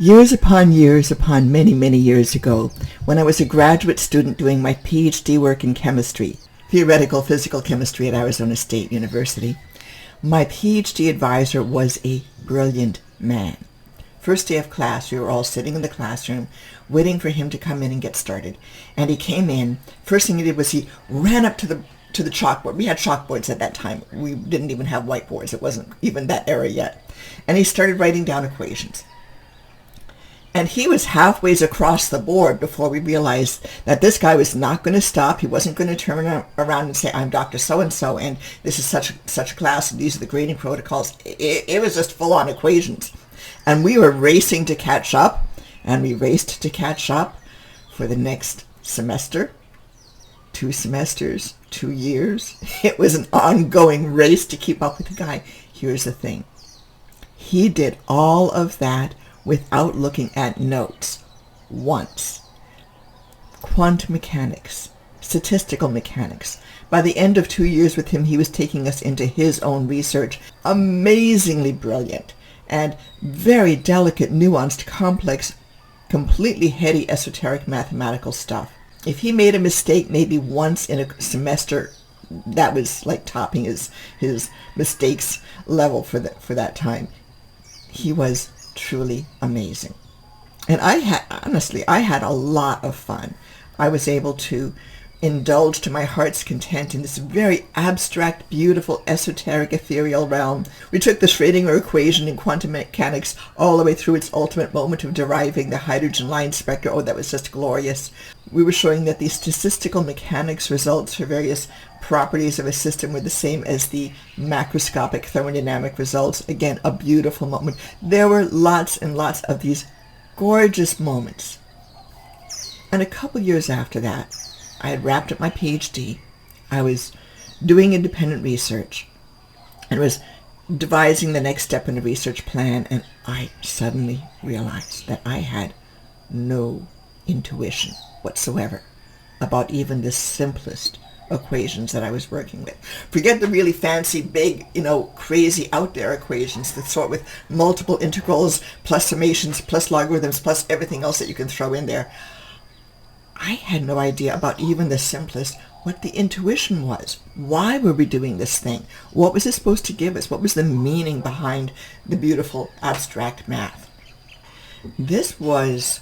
Years upon many, many years ago, when I was a graduate student doing my PhD work in chemistry, theoretical physical chemistry at Arizona State University, my PhD advisor was a brilliant man. First day of class, we were all sitting in the classroom waiting for him to come in and get started. And he came in. First thing he did was he ran up to the chalkboard. We had chalkboards at that time. We didn't even have whiteboards. It wasn't even that era yet. And he started writing down equations. And he was halfway across the board before we realized that this guy was not going to stop. He wasn't going to turn around and say, I'm Dr. So-and-so, and this is such a class, and these are the grading protocols. It was just full-on equations. And we were racing to catch up, and we raced to catch up for the next semester, 2 semesters, 2 years. It was an ongoing race to keep up with the guy. Here's the thing. He did all of that without looking at notes once. Quantum mechanics, statistical mechanics. By the end of 2 years with him, he was taking us into his own research. Amazingly brilliant and very delicate, nuanced, complex, completely heady, esoteric mathematical stuff. If he made a mistake maybe once in a semester, that was like topping his mistakes level for that time. He was truly amazing. And I had a lot of fun. I was able to indulge to my heart's content in this very abstract, beautiful, esoteric, ethereal realm. We took the Schrödinger equation in quantum mechanics all the way through its ultimate moment of deriving the hydrogen line spectra. Oh, that was just glorious. We were showing that the statistical mechanics results for various properties of a system were the same as the macroscopic thermodynamic results. Again, a beautiful moment. There were lots and lots of these gorgeous moments. And a couple years after that, I had wrapped up my PhD. I was doing independent research and was devising the next step in the research plan, and I suddenly realized that I had no intuition whatsoever about even the simplest equations that I was working with. Forget the really fancy, big, crazy out there equations that sort with multiple integrals, plus summations, plus logarithms, plus everything else that you can throw in there. I had no idea about even the simplest what the intuition was. Why were we doing this thing? What was it supposed to give us? What was the meaning behind the beautiful abstract math? This was,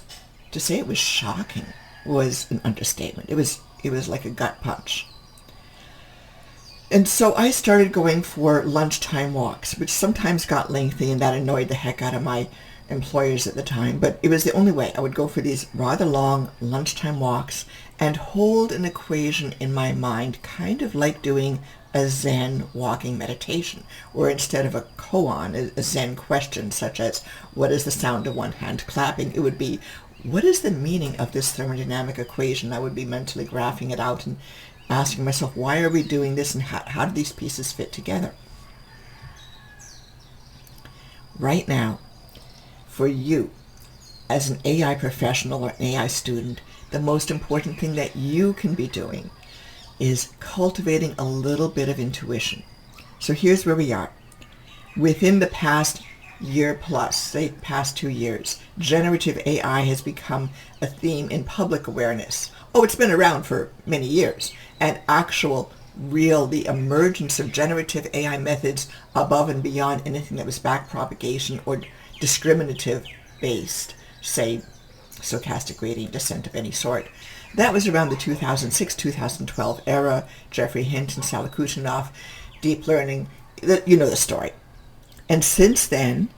to say it was shocking, was an understatement. It was like a gut punch. And so I started going for lunchtime walks, which sometimes got lengthy, and that annoyed the heck out of my employers at the time, but it was the only way. I would go for these rather long lunchtime walks and hold an equation in my mind, kind of like doing a Zen walking meditation, where instead of a koan, a Zen question such as, what is the sound of one hand clapping? It would be, what is the meaning of this thermodynamic equation? I would be mentally graphing it out and asking myself, why are we doing this, and how do these pieces fit together? Right now, for you, as an AI professional or an AI student, the most important thing that you can be doing is cultivating a little bit of intuition. So here's where we are. Within the past year plus, say past 2 years, generative AI has become a theme in public awareness. Oh, it's been around for many years. And the emergence of generative AI methods above and beyond anything that was backpropagation or discriminative based, say, stochastic gradient descent of any sort. That was around the 2006-2012 era. Jeffrey Hinton, Sally Kushinoff, deep learning, you know the story. And since then,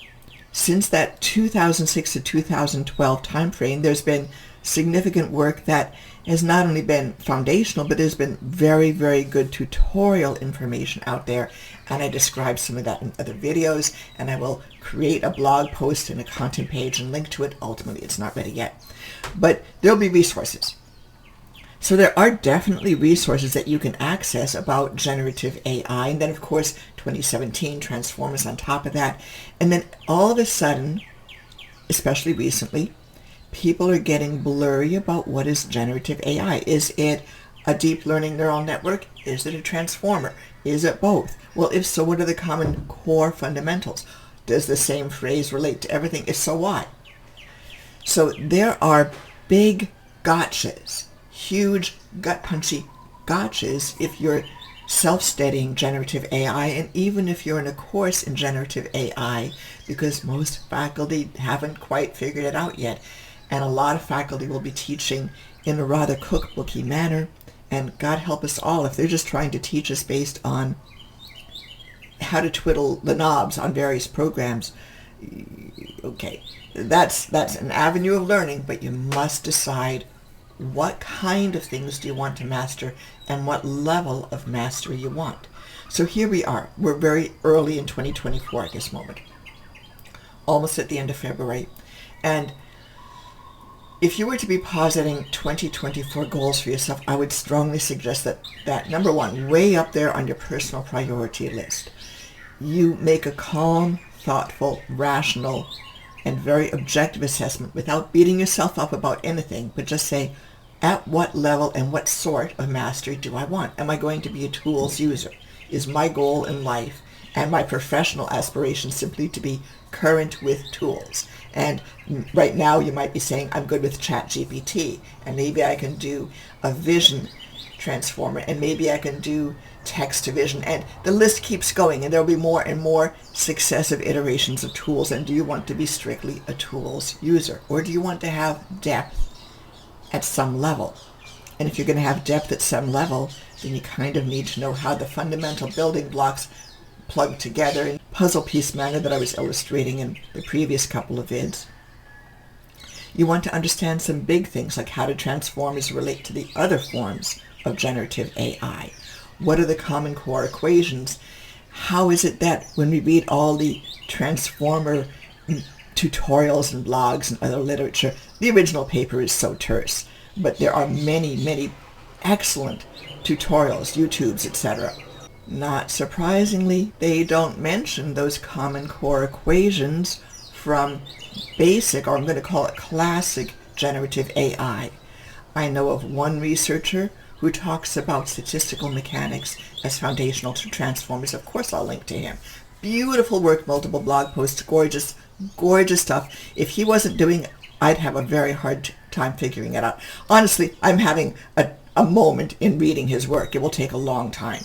since that 2006 to 2012 timeframe, there's been significant work that has not only been foundational, but there's been very, very good tutorial information out there. And I describe some of that in other videos, and I will create a blog post and a content page and link to it. Ultimately, it's not ready yet. But there'll be resources. So there are definitely resources that you can access about generative AI. And then, of course, 2017 Transformers on top of that. And then all of a sudden, especially recently, people are getting blurry about what is generative AI. Is it a deep learning neural network? Is it a transformer? Is it both? Well, if so, what are the common core fundamentals? Does the same phrase relate to everything? If so, why? So there are big gotchas, huge gut-punchy gotchas if you're self-studying generative AI, and even if you're in a course in generative AI, because most faculty haven't quite figured it out yet. And a lot of faculty will be teaching in a rather cookbooky manner, and God help us all if they're just trying to teach us based on how to twiddle the knobs on various programs. Okay, that's an avenue of learning, but you must decide what kind of things do you want to master and what level of mastery you want. So here we are. We're very early in 2024 at this moment, almost at the end of February. And if you were to be positing 2024 goals for yourself, I would strongly suggest that number one, way up there on your personal priority list, you make a calm, thoughtful, rational, and very objective assessment without beating yourself up about anything, but just say, at what level and what sort of mastery do I want? Am I going to be a tools user? Is my goal in life and my professional aspiration simply to be current with tools? And right now you might be saying, I'm good with ChatGPT, and maybe I can do a vision transformer, and maybe I can do text to vision, and the list keeps going, and there'll be more and more successive iterations of tools. And do you want to be strictly a tools user, or do you want to have depth at some level? And if you're going to have depth at some level, then you kind of need to know how the fundamental building blocks plug together in puzzle piece manner that I was illustrating in the previous couple of vids. You want to understand some big things like how do transformers relate to the other forms of generative AI? What are the common core equations? How is it that when we read all the transformer tutorials and blogs and other literature, the original paper is so terse, but there are many, many excellent tutorials, YouTubes, etc. Not surprisingly, they don't mention those common core equations from basic, or I'm going to call it classic, generative AI. I know of one researcher who talks about statistical mechanics as foundational to transformers. Of course, I'll link to him. Beautiful work, multiple blog posts, gorgeous, gorgeous stuff. If he wasn't doing it, I'd have a very hard time figuring it out. Honestly, I'm having a moment in reading his work. It will take a long time.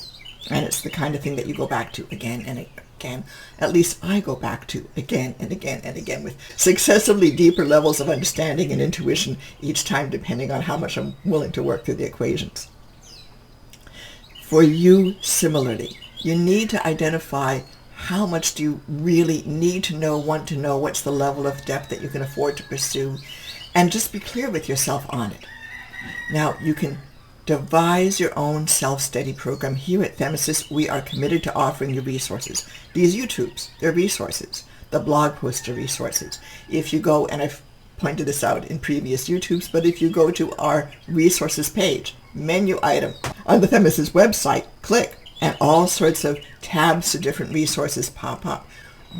And it's the kind of thing that you go back to again and again. At least I go back to again and again and again with successively deeper levels of understanding and intuition each time, depending on how much I'm willing to work through the equations. For you, similarly, you need to identify how much do you really need to know, want to know, what's the level of depth that you can afford to pursue, and just be clear with yourself on it. Now, you can devise your own self-study program. Here at Themesis, we are committed to offering you resources. These YouTubes, they're resources. The blog posts are resources. If you go, and I've pointed this out in previous YouTubes, but if you go to our resources page, menu item on the Themesis website, click, and all sorts of tabs to different resources pop up.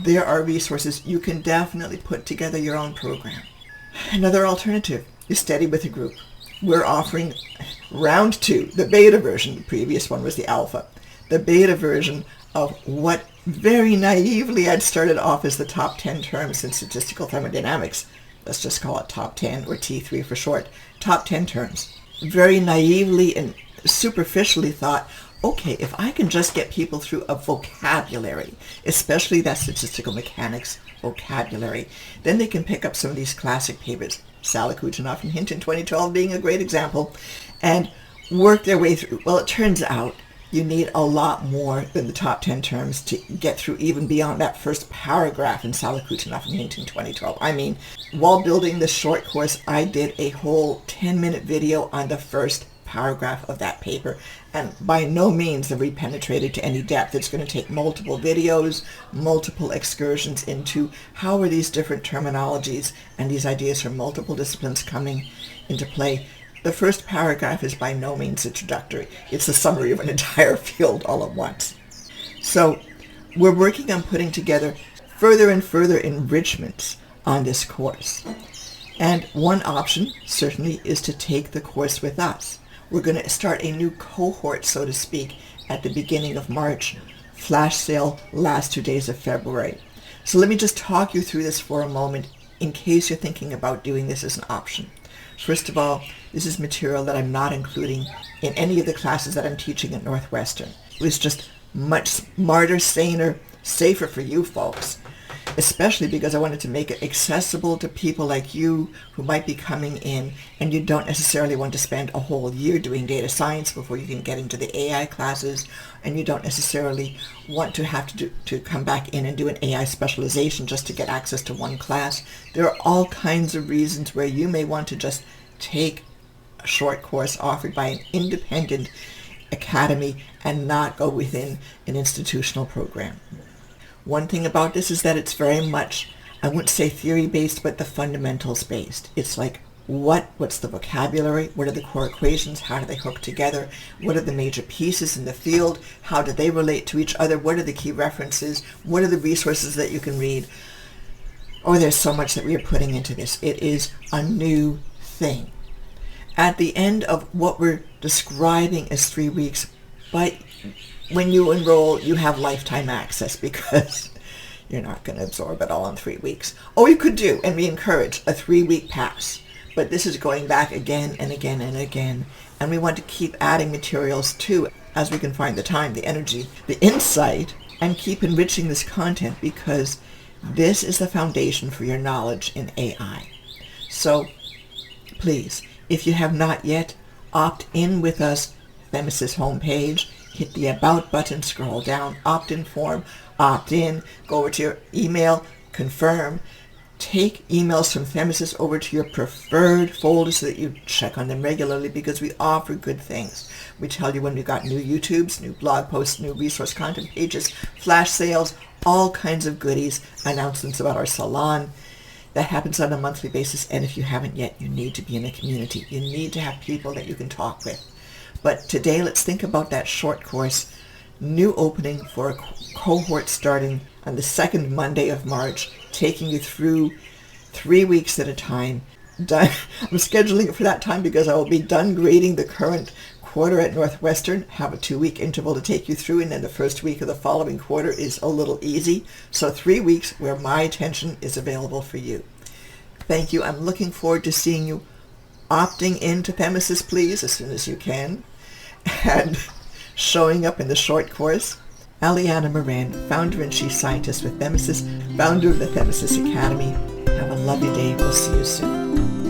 There are resources. You can definitely put together your own program. Another alternative is study with a group. We're offering round 2, the beta version. The previous one was the alpha. The beta version of what very naively I'd started off as the top 10 terms in statistical thermodynamics. Let's just call it top 10, or T3 for short. Top 10 terms. Very naively and superficially thought, okay, if I can just get people through a vocabulary, especially that statistical mechanics vocabulary, then they can pick up some of these classic papers, Kuchinoff and Hinton 2012 being a great example, and work their way through. Well, it turns out you need a lot more than the top 10 terms to get through even beyond that first paragraph in Kuchinoff and Hinton 2012. I mean, while building this short course, I did a whole 10-minute video on the first paragraph of that paper, and by no means have we penetrated to any depth. It's going to take multiple videos, multiple excursions into how are these different terminologies and these ideas from multiple disciplines coming into play. The first paragraph is by no means introductory. It's a summary of an entire field all at once. So we're working on putting together further and further enrichments on this course. And one option certainly is to take the course with us. We're going to start a new cohort, so to speak, at the beginning of March. Flash sale last 2 days of February. So let me just talk you through this for a moment in case you're thinking about doing this as an option. First of all, this is material that I'm not including in any of the classes that I'm teaching at Northwestern. It was just much smarter, saner, safer for you folks, especially because I wanted to make it accessible to people like you who might be coming in and you don't necessarily want to spend a whole year doing data science before you can get into the AI classes, and you don't necessarily want to have to come back in and do an AI specialization just to get access to one class. There are all kinds of reasons where you may want to just take a short course offered by an independent academy and not go within an institutional program. One thing about this is that it's very much, I wouldn't say theory-based, but the fundamentals-based. It's like, what's the vocabulary? What are the core equations? How do they hook together? What are the major pieces in the field? How do they relate to each other? What are the key references? What are the resources that you can read? Oh, there's so much that we are putting into this. It is a new thing. At the end of what we're describing as 3 weeks, but when you enroll, you have lifetime access because you're not going to absorb it all in 3 weeks. Or you could do, and we encourage, a 3-week pass. But this is going back again and again and again. And we want to keep adding materials too, as we can find the time, the energy, the insight, and keep enriching this content because this is the foundation for your knowledge in AI. So please, if you have not yet, opt in with us, Themesis homepage. Hit the About button, scroll down, opt-in form, opt in, go over to your email, confirm. Take emails from Themesis over to your preferred folder so that you check on them regularly because we offer good things. We tell you when we've got new YouTubes, new blog posts, new resource content pages, flash sales, all kinds of goodies, announcements about our salon. That happens on a monthly basis, and if you haven't yet, you need to be in a community. You need to have people that you can talk with. But today, let's think about that short course, new opening for a cohort starting on the second Monday of March, taking you through 3 weeks at a time. I'm scheduling it for that time because I will be done grading the current quarter at Northwestern, have a 2-week interval to take you through, and then the first week of the following quarter is a little easy. So 3 weeks where my attention is available for you. Thank you. I'm looking forward to seeing you opting into Themesis, please, as soon as you can, and showing up in the short course. Aliana Moran, founder and chief scientist with Themesis, founder of the Themesis Academy. Have a lovely day. We'll see you soon.